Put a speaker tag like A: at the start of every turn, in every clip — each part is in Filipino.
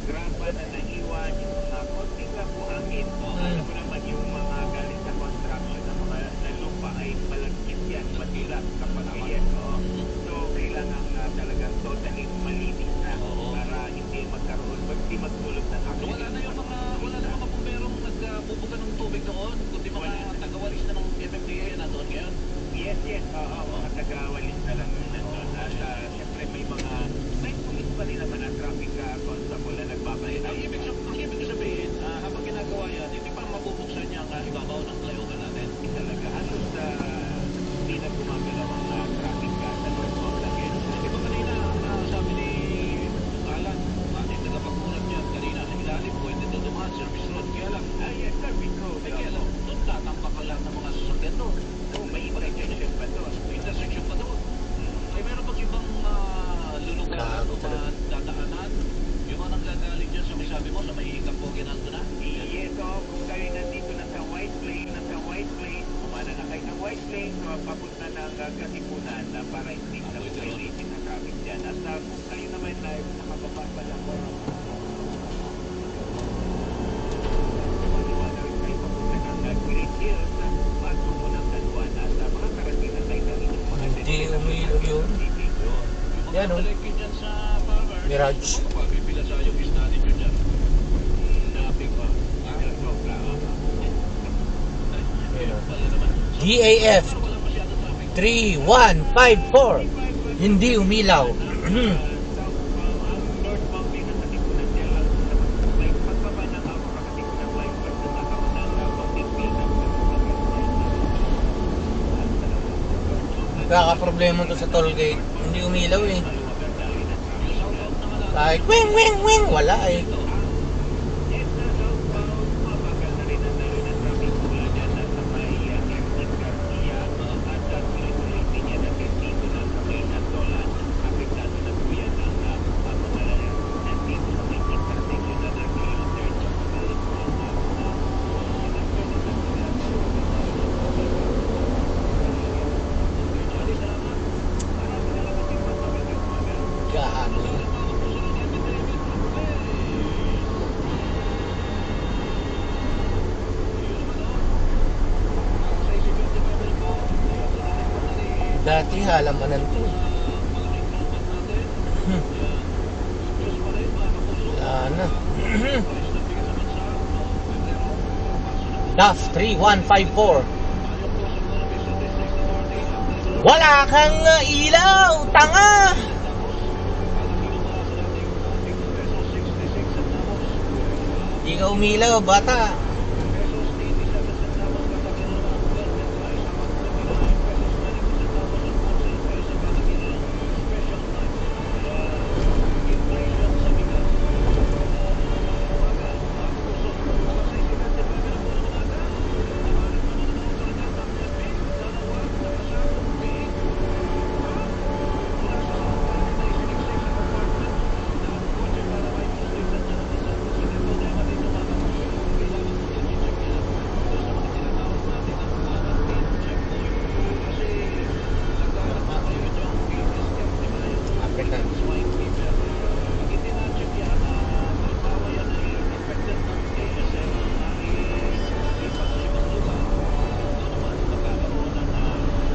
A: graba na naiwan, yung mga konting lang buhangin. Alam mo naman yung mga galing sa construction ng mga na lupa ay malagkit yan, matilas kapag yan. So, kailangan talagang totally malinis na para hindi magkaroon, hindi magdulot ng accident.
B: Wala na mga pumperong nagbubuga ng tubig doon, kundi mga tagawalis na ng MMDA na doon ngayon.
A: Yes, oo, mga taga-walis na lang nandun. At syempre may police pa rin naman ang traffic constable na nagbabayad.
B: Ang ibig ko sabihin, habang ginagawa yan, hindi pa mabubuksan yung ibabaw ng flyover natin.
A: Talaga, halos hindi na gumagalaw ang traffic sa northbound Laguero.
B: Di ba kanina, sabi ni Alan, ating tagapagmulat niya kanina sa ilalim, pwede doon dumaan, service road. Kaya lang,
A: Yes, service road.
B: kaya lang, doon tatampak ka lang ng mga sasakyan doon.
A: May intersection pa to.
B: Intersection pa doon. Ay meron bang ibang lulugan o dadaanan? Yung mga nanggagaling dyan sa may sabi mo, sa may Cambogia nando na?
A: Yes, so kung kayo nandito na sa White Plain, kumana na kayo ng White Plain, so papunta ng Katipunan para hindi na related na traffic dyan. At kung kayo naman na nakababa pa lang ko, na rin kayo papunta ng Great Hills, bago mo ng San Juan, at mga karating na tayo ng inyong mga
C: Hindi umiilaw yun. Yan o. Mirage.
B: Pagpipila sa yung isna ninyo dyan. Napig pa.
C: DAF 3154. Hindi umilaw. Nagkakaproblema to sa toll gate. Hindi umilaw eh. Kahit wing wing wing, wala eh. Gaano. Dati halamanan to. Wala na. DAF 3154. Wala kang ilaw, tanga! Di ka umilaw, bata.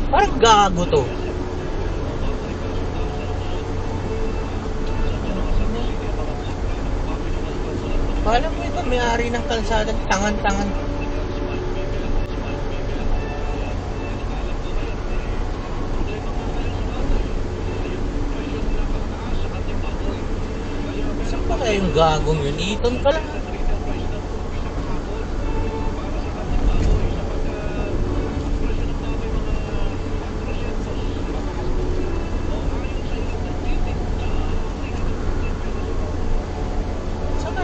C: Parang gago to. Alam mo ito, may-ari ng kalsada, tangan-tangan. Saan pa kaya yung gagong yun? Iton ka lang.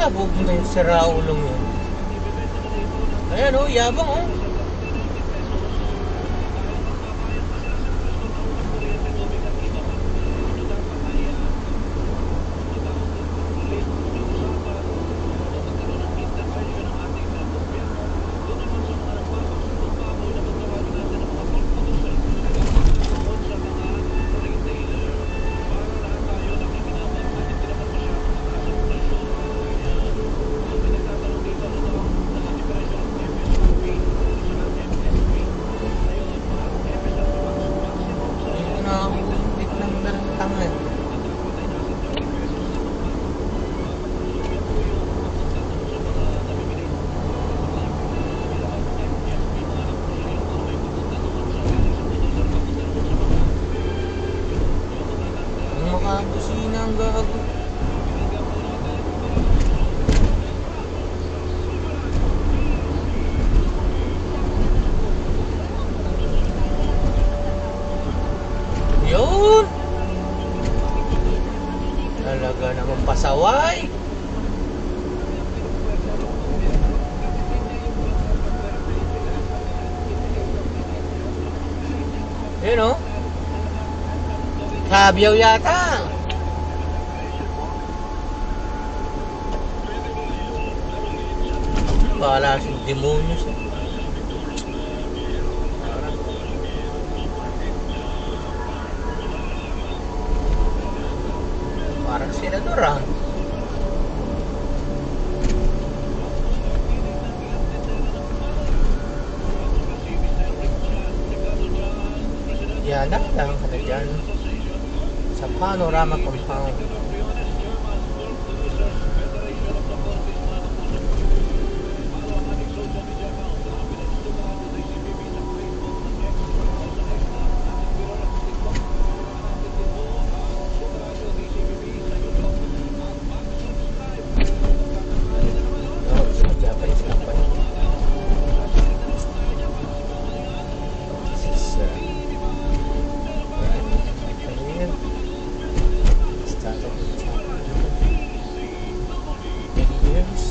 C: Kaya pupunta yung si Raulong yun. Ayan o, yabang o. Talaga naman pasaway. Yun o. Kabyaw yata. Bahala si demonyo siya. Parang senador ah. Yan lang ka na dyan. Sa Panorama Compound. Japanese company. This is started in China 10 years.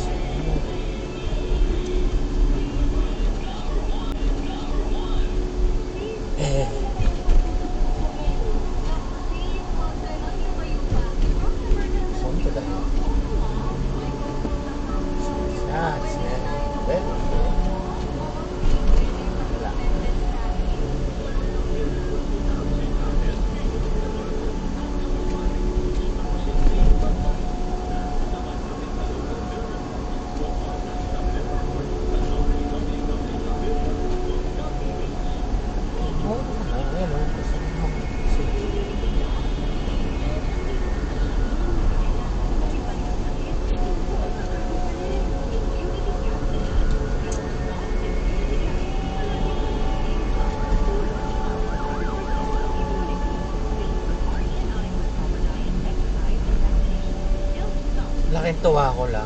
C: Something like that. That's very good. Wala. Laking tuwa ko lang.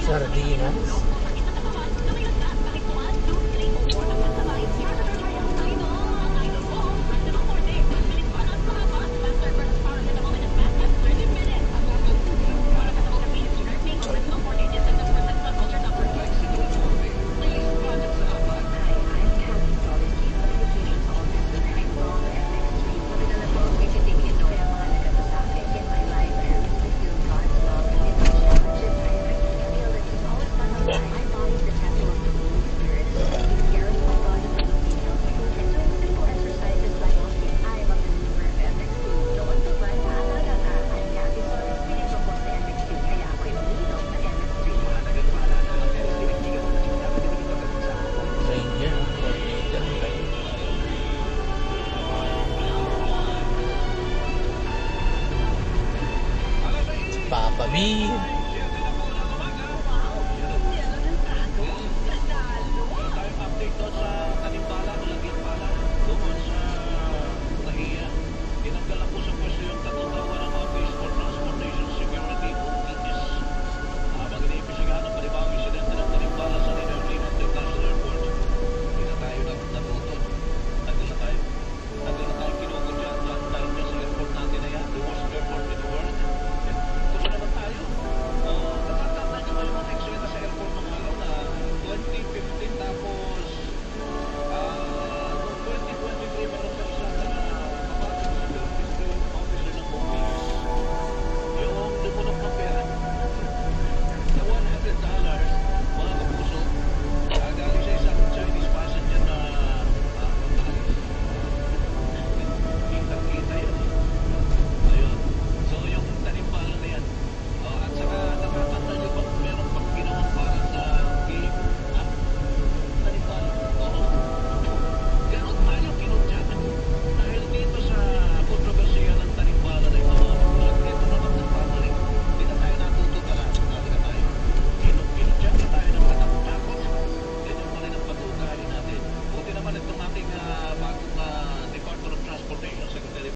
C: Sardinas.